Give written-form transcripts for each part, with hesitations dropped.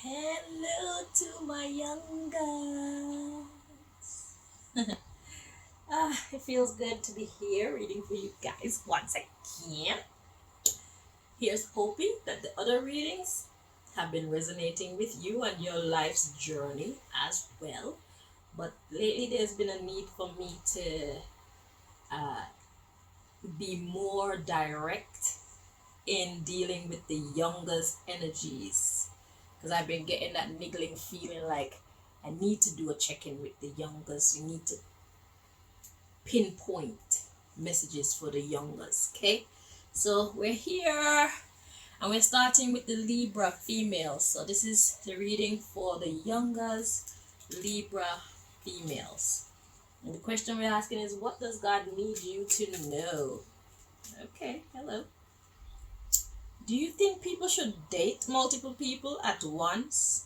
Hello to my young guys. It feels good to be here reading for you guys once again. Here's hoping that the other readings have been resonating with you and your life's journey as well. But lately, there's been a need for me to uh, be more direct in dealing with the youngest energies because I've been getting that niggling feeling like I need to do a check-in with the youngest. You need to pinpoint messages for the youngest. Okay, so we're here and we're starting with the Libra females. So this is the reading for the youngest Libra females, and the question we're asking is, what does God need you to know? Okay, hello. Do you think people should date multiple people at once?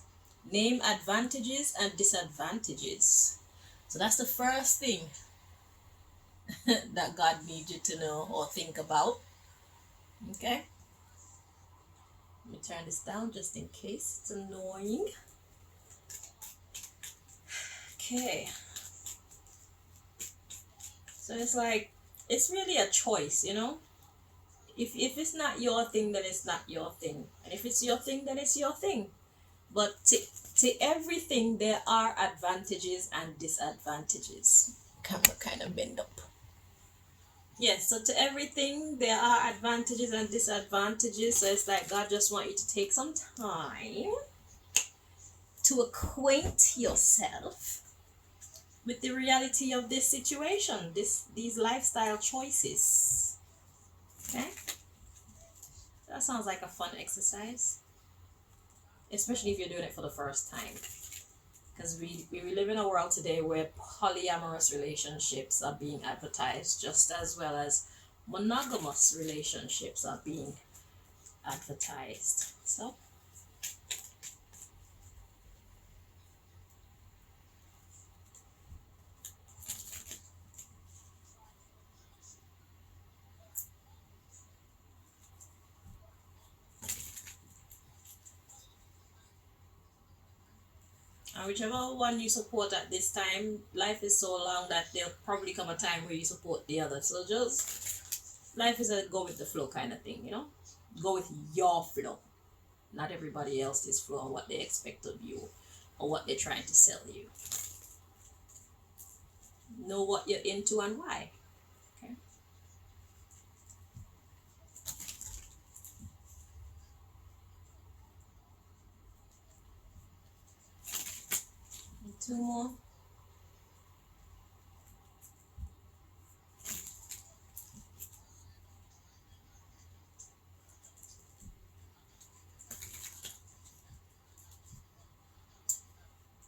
Name advantages and disadvantages. So that's the first thing that God needs you to know or think about. Okay? Let me turn this down just in case it's annoying. Okay. So it's like, it's really a choice, you know? If it's not your thing, then it's not your thing. And if it's your thing, then it's your thing. But to everything, there are advantages and disadvantages. Camera kind of bend up. Yes, so to everything, there are advantages and disadvantages. So it's like God just want you to take some time to acquaint yourself with the reality of this situation, these lifestyle choices. Okay? That sounds like a fun exercise, especially if you're doing it for the first time. Because we live in a world today where polyamorous relationships are being advertised just as well as monogamous relationships are being advertised. So and whichever one you support at this time, life is so long that there'll probably come a time where you support the other. So just, life is a go with the flow kind of thing, you know? Go with your flow, not everybody else's flow and what they expect of you or what they're trying to sell you. Know what you're into and why. Okay. And two more.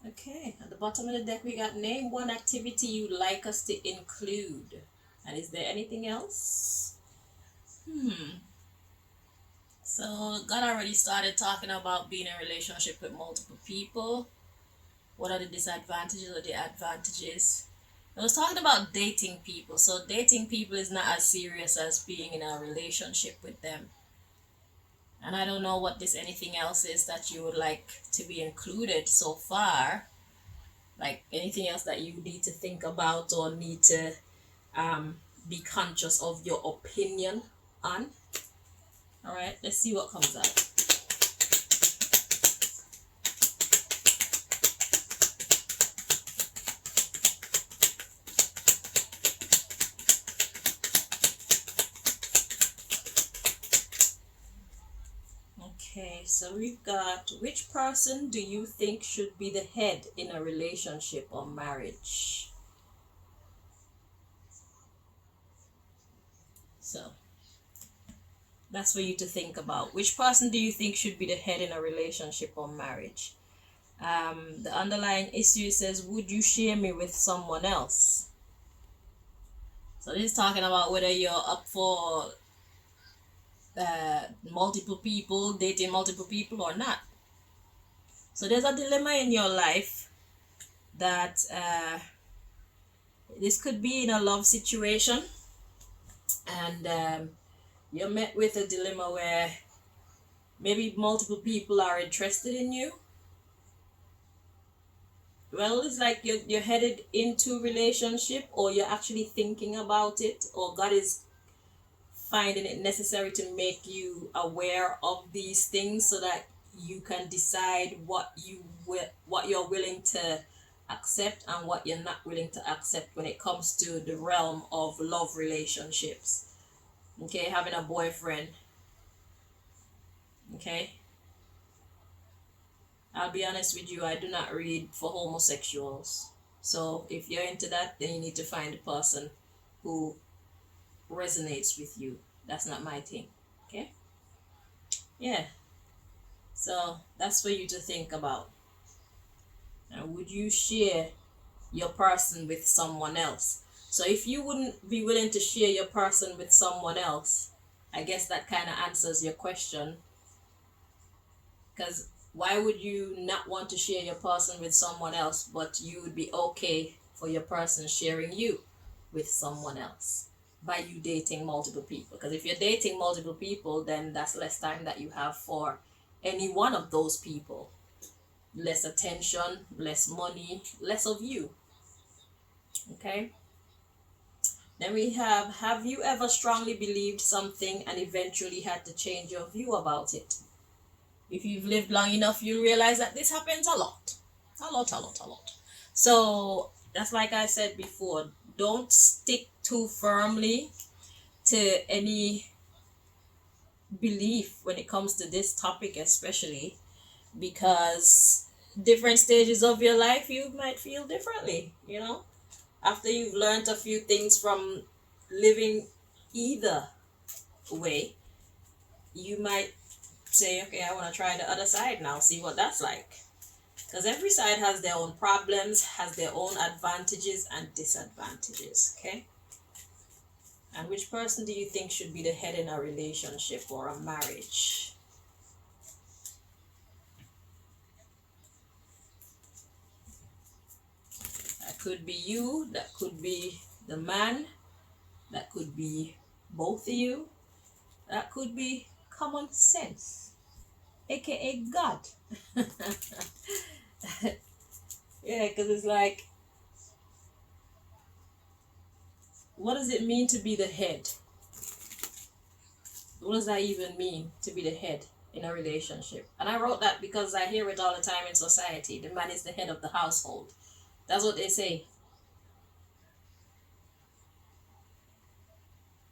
Okay, at the bottom of the deck we got, name one activity you'd like us to include. And is there anything else? So God already started talking about being in a relationship with multiple people. What are the disadvantages or the advantages? I was talking about dating people. So dating people is not as serious as being in a relationship with them. And I don't know what this anything else is that you would like to be included so far. Like anything else that you need to think about or need to be conscious of your opinion on. All right, let's see what comes out. Okay, so we've got, which person do you think should be the head in a relationship or marriage? So that's for you to think about. Which person do you think should be the head in a relationship or marriage? The underlying issue says, would you share me with someone else? So this is talking about whether you're up for multiple people, dating multiple people or not. So there's a dilemma in your life that this could be in a love situation, and you're met with a dilemma where maybe multiple people are interested in you, Well, it's like you're headed into relationship, or you're actually thinking about it, or God is finding it necessary to make you aware of these things so that you can decide what you're willing to accept and what you're not willing to accept when it comes to the realm of love relationships. Okay, having a boyfriend. Okay, I'll be honest with you, I do not read for homosexuals. So if you're into that, then you need to find a person who resonates with you. That's not my thing. Okay? Yeah. So that's for you to think about. And would you share your person with someone else? So if you wouldn't be willing to share your person with someone else, I guess that kind of answers your question. Because why would you not want to share your person with someone else, but you would be okay for your person sharing you with someone else by you dating multiple people? Because if you're dating multiple people, then that's less time that you have for any one of those people. Less attention, less money, less of you. Okay? Then we have you ever strongly believed something and eventually had to change your view about it? If you've lived long enough, you realize that this happens a lot. A lot, a lot, a lot. So that's like I said before, don't stick too firmly to any belief when it comes to this topic, especially because different stages of your life you might feel differently, after you've learned a few things from living either way, you might say, okay, I want to try the other side now, see what that's like. Because every side has their own problems, has their own advantages and disadvantages, okay? And which person do you think should be the head in a relationship or a marriage? That could be you, that could be the man, that could be both of you, that could be common sense, aka God. Yeah, because it's like, what does it mean to be the head? What does that even mean, to be the head in a relationship? And I wrote that because I hear it all the time in society. The man is the head of the household. That's what they say.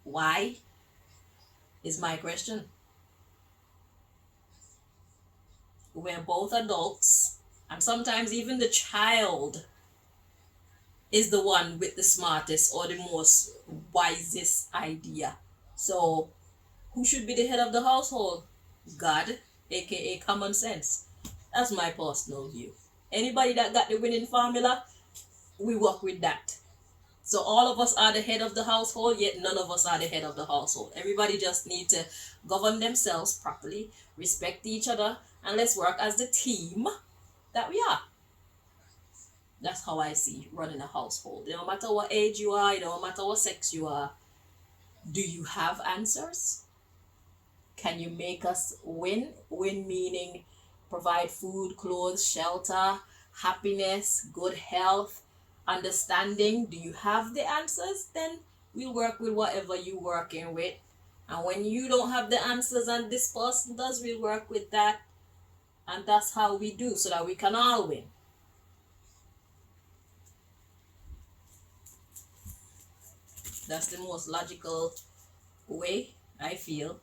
Why is my question. We're both adults, and sometimes even the child is the one with the smartest or the most wisest idea. So, who should be the head of the household? God, aka common sense. That's my personal view. Anybody that got the winning formula, we work with that. So all of us are the head of the household, yet none of us are the head of the household. Everybody just need to govern themselves properly, respect each other, and let's work as the team that we are. That's how I see running a household. No matter what age you are, no matter what sex you are, do you have answers? Can you make us win? Win meaning provide food, clothes, shelter, happiness, good health, understanding. Do you have the answers? Then we'll work with whatever you're working with. And when you don't have the answers and this person does, we'll work with that. And that's how we do, so that we can all win. That's the most logical way, I feel.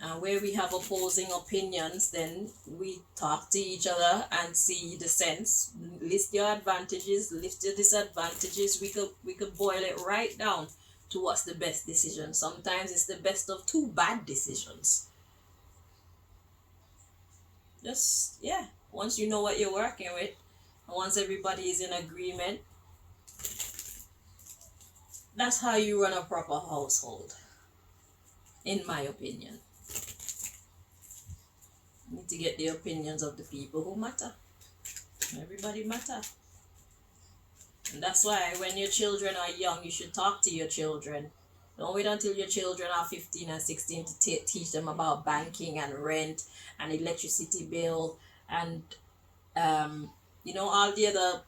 And where we have opposing opinions, then we talk to each other and see the sense. List your advantages, list your disadvantages. We could boil it right down to what's the best decision. Sometimes it's the best of two bad decisions. Just, yeah, once you know what you're working with, and once everybody is in agreement, that's how you run a proper household, in my opinion. You need to get the opinions of the people who matter. Everybody matter. And that's why when your children are young, you should talk to your children. Don't wait until your children are 15 and 16 to teach them about banking and rent and electricity bill and all the other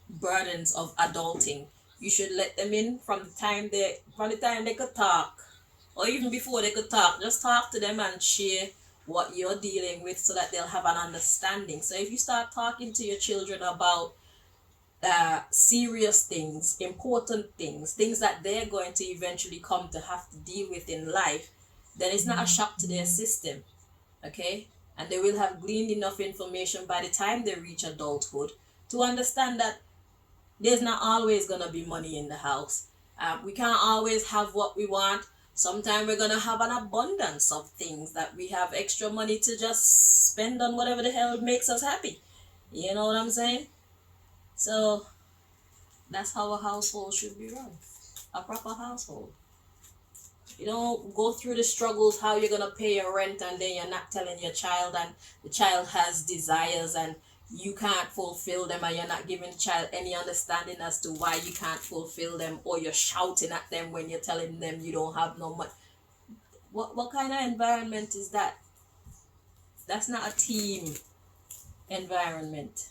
burdens of adulting. You should let them in from the time they could talk, or even before they could talk. Just talk to them and share what you're dealing with so that they'll have an understanding. So if you start talking to your children about serious things, important things, things that they're going to eventually come to have to deal with in life, then it's not a shock to their system, okay? And they will have gleaned enough information by the time they reach adulthood to understand that there's not always going to be money in the house. We can't always have what we want. Sometimes we're going to have an abundance of things that we have extra money to just spend on whatever the hell makes us happy. You know what I'm saying? So that's how a household should be run. A proper household. You don't go through the struggles how you're gonna pay your rent and then you're not telling your child, and the child has desires and you can't fulfill them, and you're not giving the child any understanding as to why you can't fulfill them, or you're shouting at them when you're telling them you don't have no money. What kind of environment is that? That's not a team environment.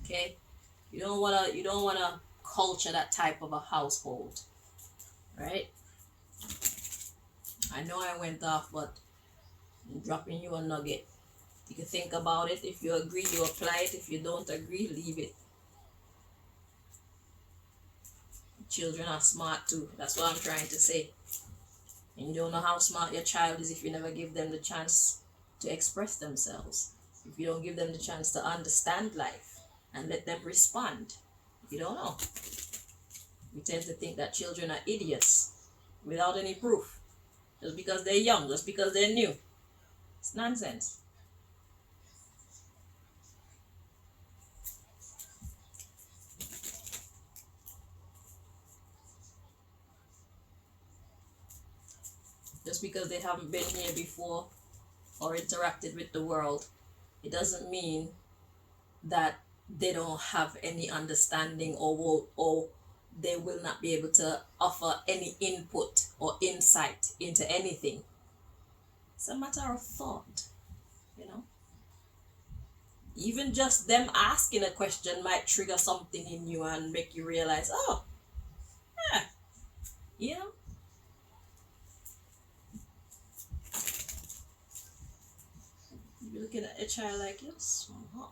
Okay? You don't wanna culture that type of a household. Right? I know I went off, but I'm dropping you a nugget. You can think about it. If you agree, you apply it. If you don't agree, leave it. Children are smart too. That's what I'm trying to say. And you don't know how smart your child is if you never give them the chance to express themselves. If you don't give them the chance to understand life and let them respond. You don't know. We tend to think that children are idiots without any proof. Just because they're young, just because they're new. It's nonsense. Just because they haven't been here before or interacted with the world, it doesn't mean that they don't have any understanding, or they will not be able to offer any input or insight into anything. It's a matter of thought, you know. Even just them asking a question might trigger something in you and make you realize, oh, yeah, you know. You're looking at a child like, you're smart.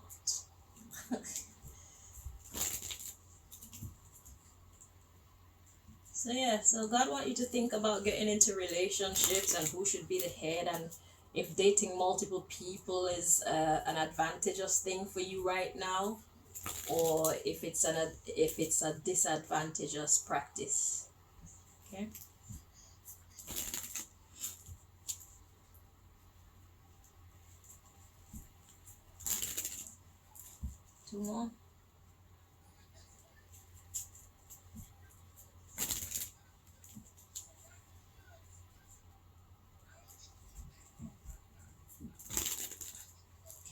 So yeah, so God want you to think about getting into relationships and who should be the head, and if dating multiple people is an advantageous thing for you right now, or if it's a disadvantageous practice. Okay. Two more.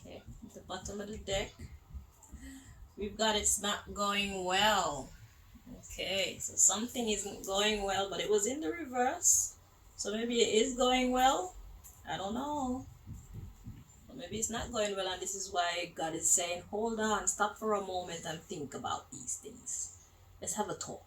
Okay, at the bottom of the deck, we've got it's not going well. Okay, so something isn't going well, but it was in the reverse. So maybe it is going well. I don't know. Or maybe it's not going well, and this is why God is saying, hold on, stop for a moment and think about these things. Let's have a talk.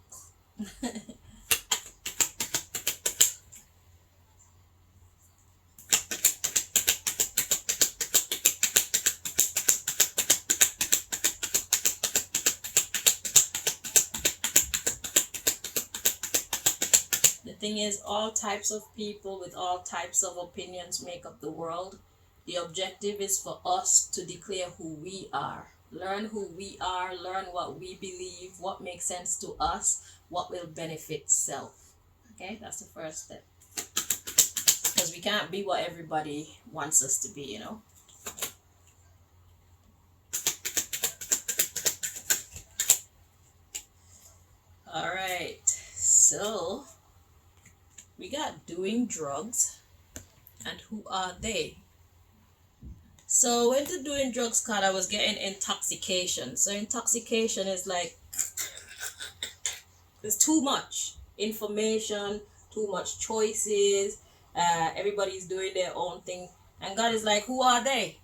The thing is, all types of people with all types of opinions make up the world. The objective is for us to declare who we are. Learn who we are, learn what we believe, what makes sense to us, what will benefit self. Okay, that's the first step. Because we can't be what everybody wants us to be, you know. All right, so we got doing drugs, and who are they? So when the doing drugs card, I was getting intoxication. So intoxication is like, there's too much information, too much choices. Everybody's doing their own thing, and God is like, who are they?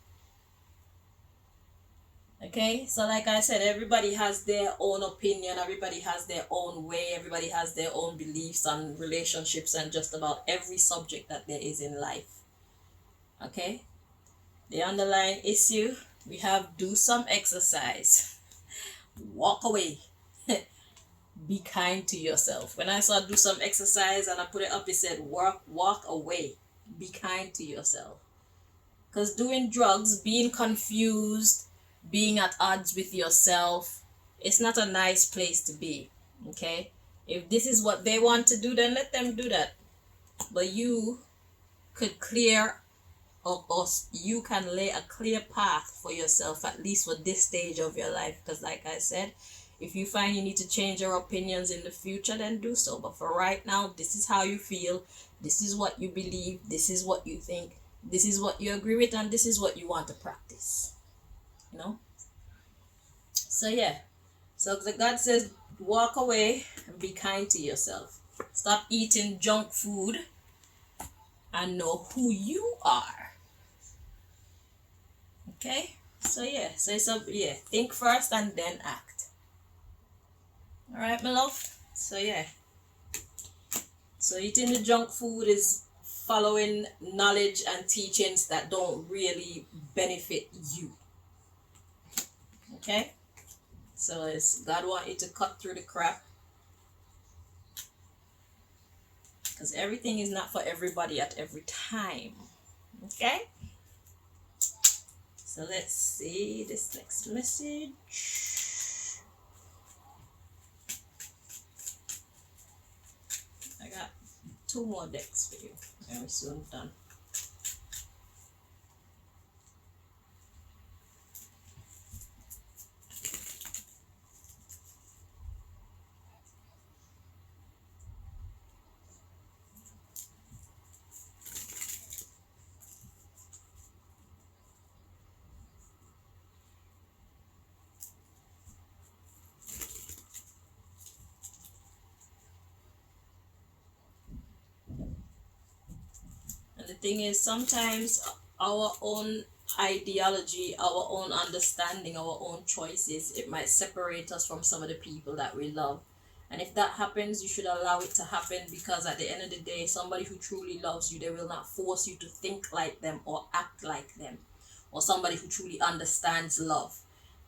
Okay, so like I said, everybody has their own opinion, everybody has their own way, everybody has their own beliefs on relationships and just about every subject that there is in life. Okay, the underlying issue, we have do some exercise, walk away, be kind to yourself. When I saw do some exercise and I put it up, it said walk away, be kind to yourself. Because doing drugs, being confused, being at odds with yourself, it's not a nice place to be. Okay? If this is what they want to do, then let them do that. But you could clear, or you can lay a clear path for yourself, at least for this stage of your life. Because, like I said, if you find you need to change your opinions in the future, then do so. But for right now, this is how you feel. This is what you believe. This is what you think. This is what you agree with, and this is what you want to practice. You know? So, yeah. So, the God says, walk away and be kind to yourself. Stop eating junk food and know who you are. Okay? So, yeah. So, it's a, yeah. Think first and then act. All right, my love. So yeah. So eating the junk food is following knowledge and teachings that don't really benefit you. Okay. So it's God want you to cut through the crap, because everything is not for everybody at every time. Okay. So let's see this next message. I got 2 more decks for you. And we're soon done. And the thing is, sometimes our own ideology, our own understanding, our own choices, it might separate us from some of the people that we love. And if that happens, you should allow it to happen, because at the end of the day, somebody who truly loves you, they will not force you to think like them or act like them, or somebody who truly understands love.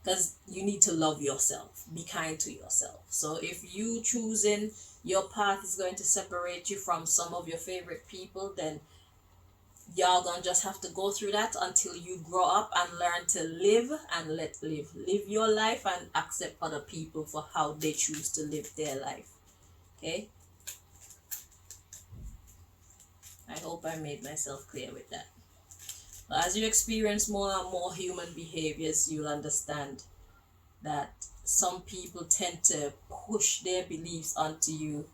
Because you need to love yourself, be kind to yourself. So if you choosing your path is going to separate you from some of your favorite people, then y'all gonna just have to go through that until you grow up and learn to live and let live your life and accept other people for how they choose to live their life. Okay, I hope I made myself clear with that. But as you experience more and more human behaviors, you'll understand that some people tend to push their beliefs onto you.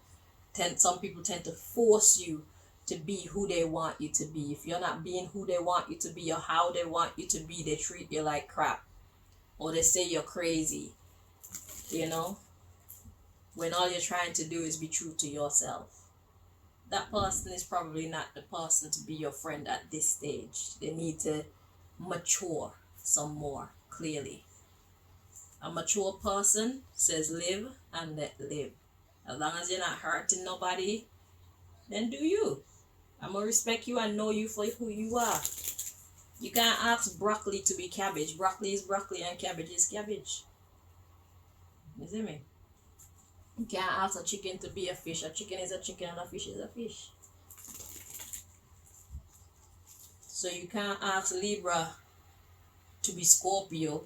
Some people tend to force you to be who they want you to be. If you're not being who they want you to be or how they want you to be, they treat you like crap, or they say you're crazy, you know, when all you're trying to do is be true to yourself. That person is probably not the person to be your friend at this stage. They need to mature some more, clearly. A mature person says live and let live. As long as you're not hurting nobody, then do you. I'm gonna respect you and know you for who you are. You can't ask broccoli to be cabbage. Broccoli is broccoli and cabbage is cabbage. You see me? You can't ask a chicken to be a fish. A chicken is a chicken and a fish is a fish. So you can't ask Libra to be Scorpio.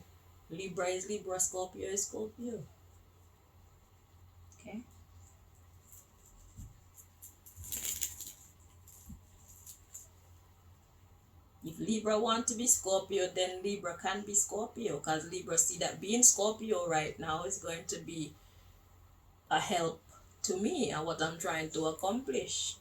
Libra is Libra, Scorpio is Scorpio. Okay? If Libra want to be Scorpio, then Libra can be Scorpio, because Libra see that being Scorpio right now is going to be a help to me and what I'm trying to accomplish.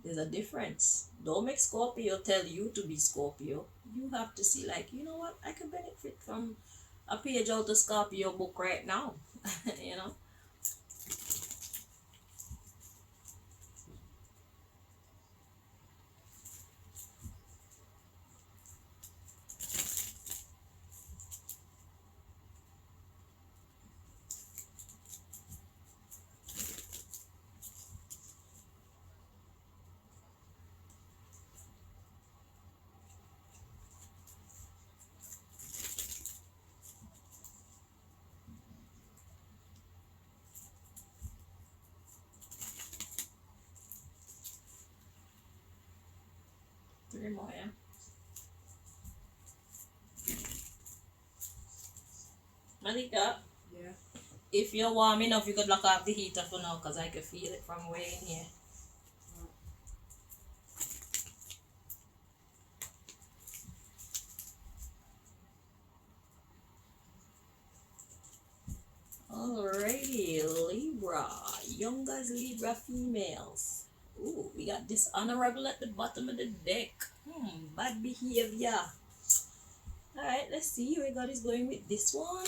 There's a difference. Don't make Scorpio tell you to be Scorpio. You have to see, like, you know what, I can benefit from a page out of Scorpio book right now. You know? more, yeah? Malika, Yeah. if you're warm enough, you could lock off the heater for now because I can feel it from way in here. Alrighty, Libra. Youngest Libra females. Ooh, we got dishonorable at the bottom of the deck. Bad behavior. Alright, let's see where God is going with this one.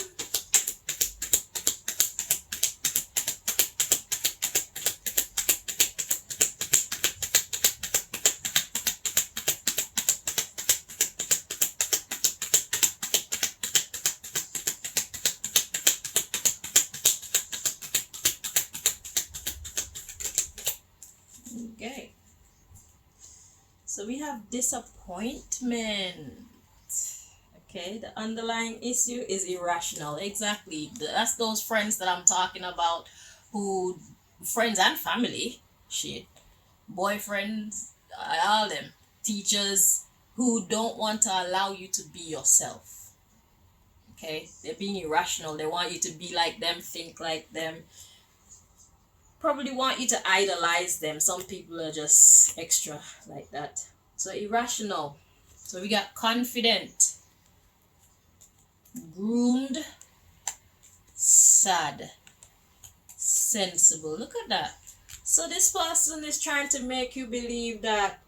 Okay. So we have disappointment. Okay, the underlying issue is irrational. Exactly. That's those friends that I'm talking about who, friends and family, shit, boyfriends, all them, teachers who don't want to allow you to be yourself. Okay, they're being irrational. They want you to be like them, think like them, probably want you to idolize them. Some people are just extra like that. So irrational. So we got confident, groomed, sad, sensible. Look at that. So this person is trying to make you believe that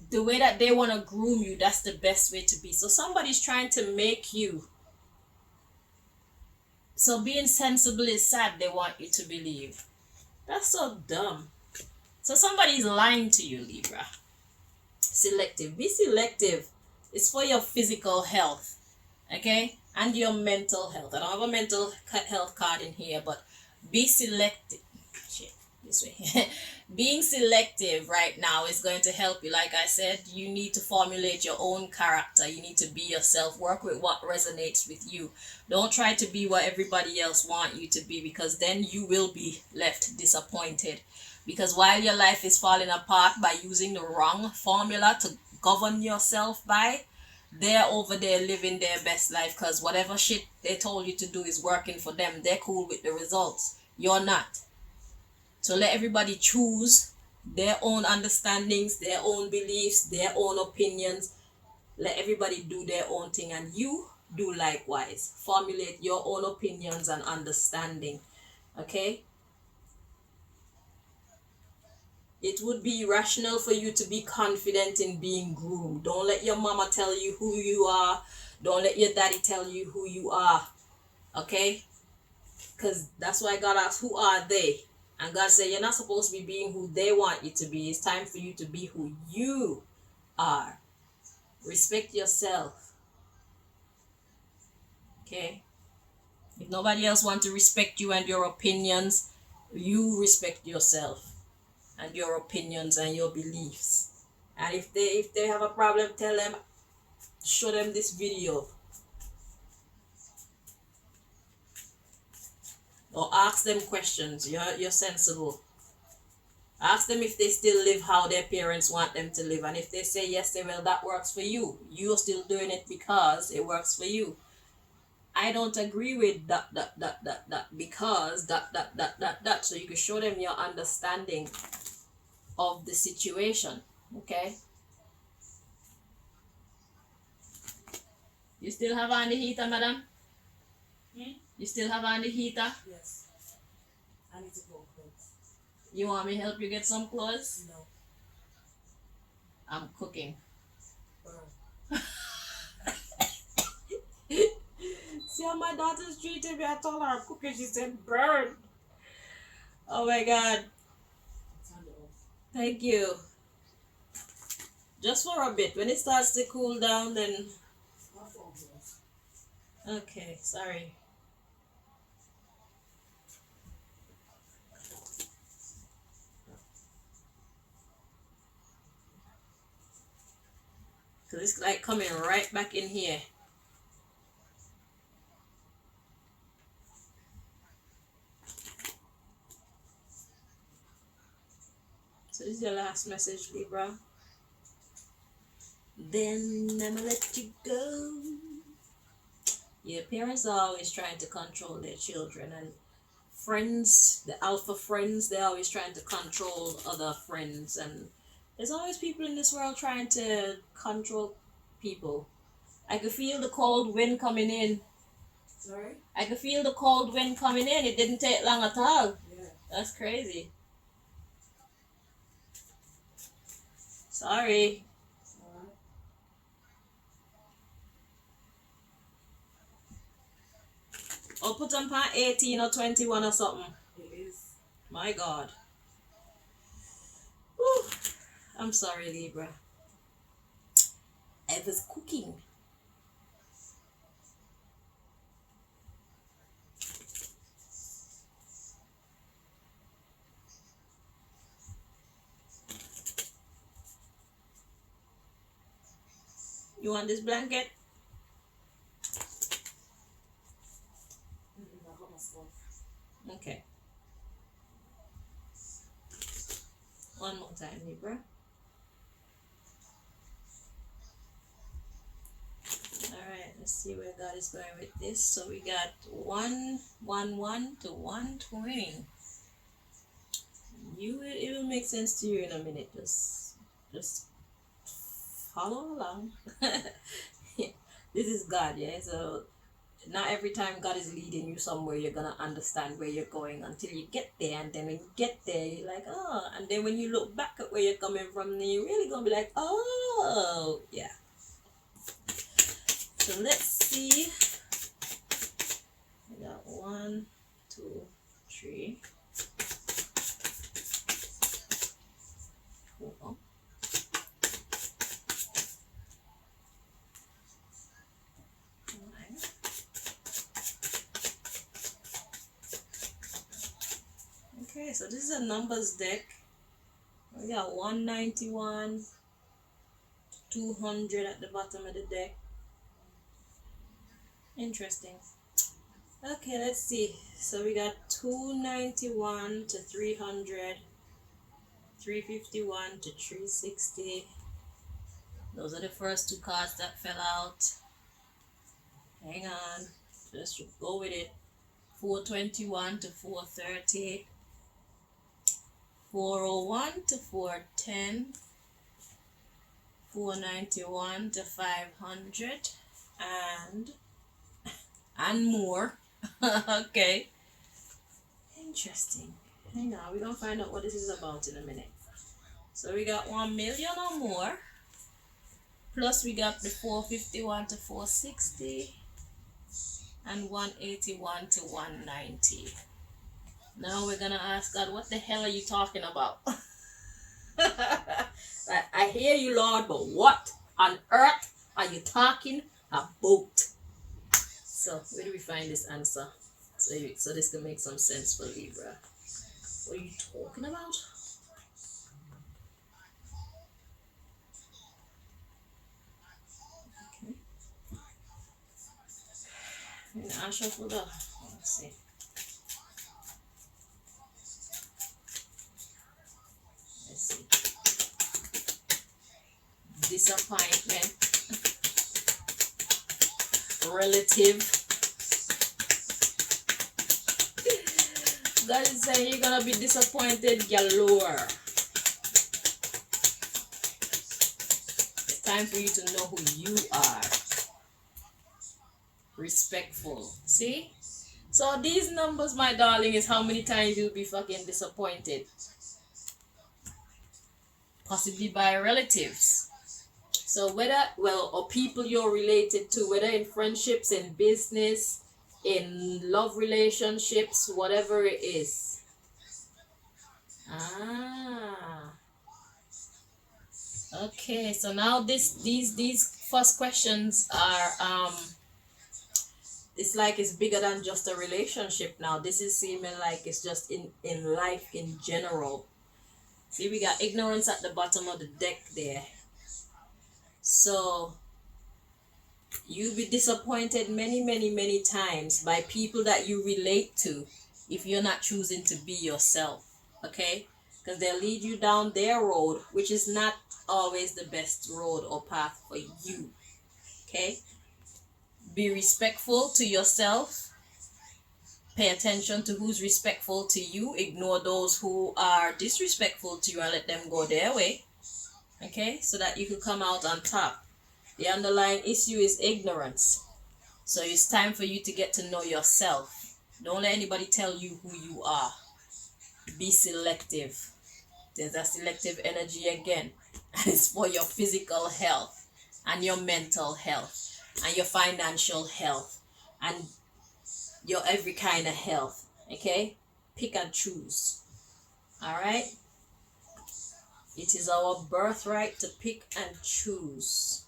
the way that they want to groom you, that's the best way to be. So somebody's trying to make you. So being sensible is sad, they want you to believe. That's so dumb. So somebody's lying to you, Libra. Selective. Be selective. It's for your physical health. Okay? And your mental health. I don't have a mental health card in here, but be selective. Shit, this way. Being selective right now is going to help you. Like I said, you need to formulate your own character. You need to be yourself. Work with what resonates with you. Don't try to be what everybody else want you to be, because then you will be left disappointed. Because while your life is falling apart by using the wrong formula to govern yourself by, they're over there living their best life because whatever shit they told you to do is working for them. They're cool with the results. You're not. So let everybody choose their own understandings, their own beliefs, their own opinions. Let everybody do their own thing, and you do likewise. Formulate your own opinions and understanding. Okay? It would be irrational for you to be confident in being groomed. Don't let your mama tell you who you are. Don't let your daddy tell you who you are. Okay? Because that's why God asked, who are they? And God said, you're not supposed to be being who they want you to be. It's time for you to be who you are. Respect yourself. Okay? If nobody else wants to respect you and your opinions, you respect yourself and your opinions and your beliefs. And if they have a problem, tell them, show them this video. Or ask them questions. You're sensible. Ask them if they still live how their parents want them to live. And if they say yes, they will, that works for you. You're still doing it because it works for you. I don't agree with that because that. So you can show them your understanding of the situation. Okay? You still have on the heater, madam? You still have on the heater? Yes. I need to go clothes. You want me to help you get some clothes? No. I'm cooking. Burn. See how my daughter's treated me? I told her I'm cooking. She said burn. Oh my God. Turn it off. Thank you. Just for a bit. When it starts to cool down, then... Not for girls. Okay, sorry. Because it's like coming right back in here. So this is your last message, Libra. then I'ma let you go. Yeah, parents are always trying to control their children, and friends, the alpha friends, they're always trying to control other friends, and there's always people in this world trying to control people. I could feel the cold wind coming in. Sorry? I could feel the cold wind coming in. It didn't take long at all. Yeah. That's crazy. Sorry. Alright. Or put on part 18 or 21 or something. It is. My God. Whew. I'm sorry, Libra. I was cooking. You want this blanket? I got my stuff. Okay. One more time, Libra. Alright, let's see where God is going with this. So we got 111 to 120. It will make sense to you in a minute. Just follow along. This is God, yeah. So not every time God is leading you somewhere, you're gonna understand where you're going until you get there. And then when you get there, you're like, oh. And then when you look back at where you're coming from, then you're really gonna be like, oh, yeah. So let's see. We got 1, 2, 3. Oh. Okay, so this is a numbers deck. We got 191, 200 at the bottom of the deck. Interesting. Okay, let's see. So we got 291 to 300, 351 to 360. Those are the first two cards that fell out. Hang on. Let's go with it. 421 to 430. 401 to 410. 491 to 500. And more. Okay. Interesting. Hang on, we're gonna find out what this is about in a minute. So we got 1 million or more. Plus we got the 451 to 460 and 181 to 190. Now we're gonna ask God, what the hell are you talking about? I hear you, Lord, but what on earth are you talking about? So where do we find this answer? So this can make some sense for Libra. What are you talking about? Okay. I shuffle the. Let's see. Let's see. Disappointment. Relative. God is saying you're gonna be disappointed galore. It's time for you to know who you are. Respectful. See? So these numbers, my darling, is how many times you'll be fucking disappointed. Possibly by relatives. So or people you're related to, whether in friendships, in business, in love relationships, whatever it is. Okay, so now these first questions are it's like it's bigger than just a relationship now. This is seeming like it's just in life in general. See, we got ignorance at the bottom of the deck there. So you'll be disappointed many times by people that you relate to if you're not choosing to be yourself. Okay? because they'll lead you down their road, which is not always the best road or path for you. Okay? Be respectful to yourself. Pay attention to who's respectful to you. Ignore those who are disrespectful to you and let them go their way. Okay? So that you can come out on top. The underlying issue is ignorance. So it's time for you to get to know yourself. Don't let anybody tell you who you are. Be selective. There's a selective energy again. And it's for your physical health and your mental health and your financial health and your every kind of health. Okay? Pick and choose. Alright? It is our birthright to pick and choose.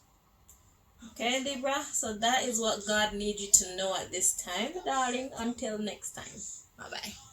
Okay, Libra? So that is what God needs you to know at this time, darling. Until next time. Bye-bye.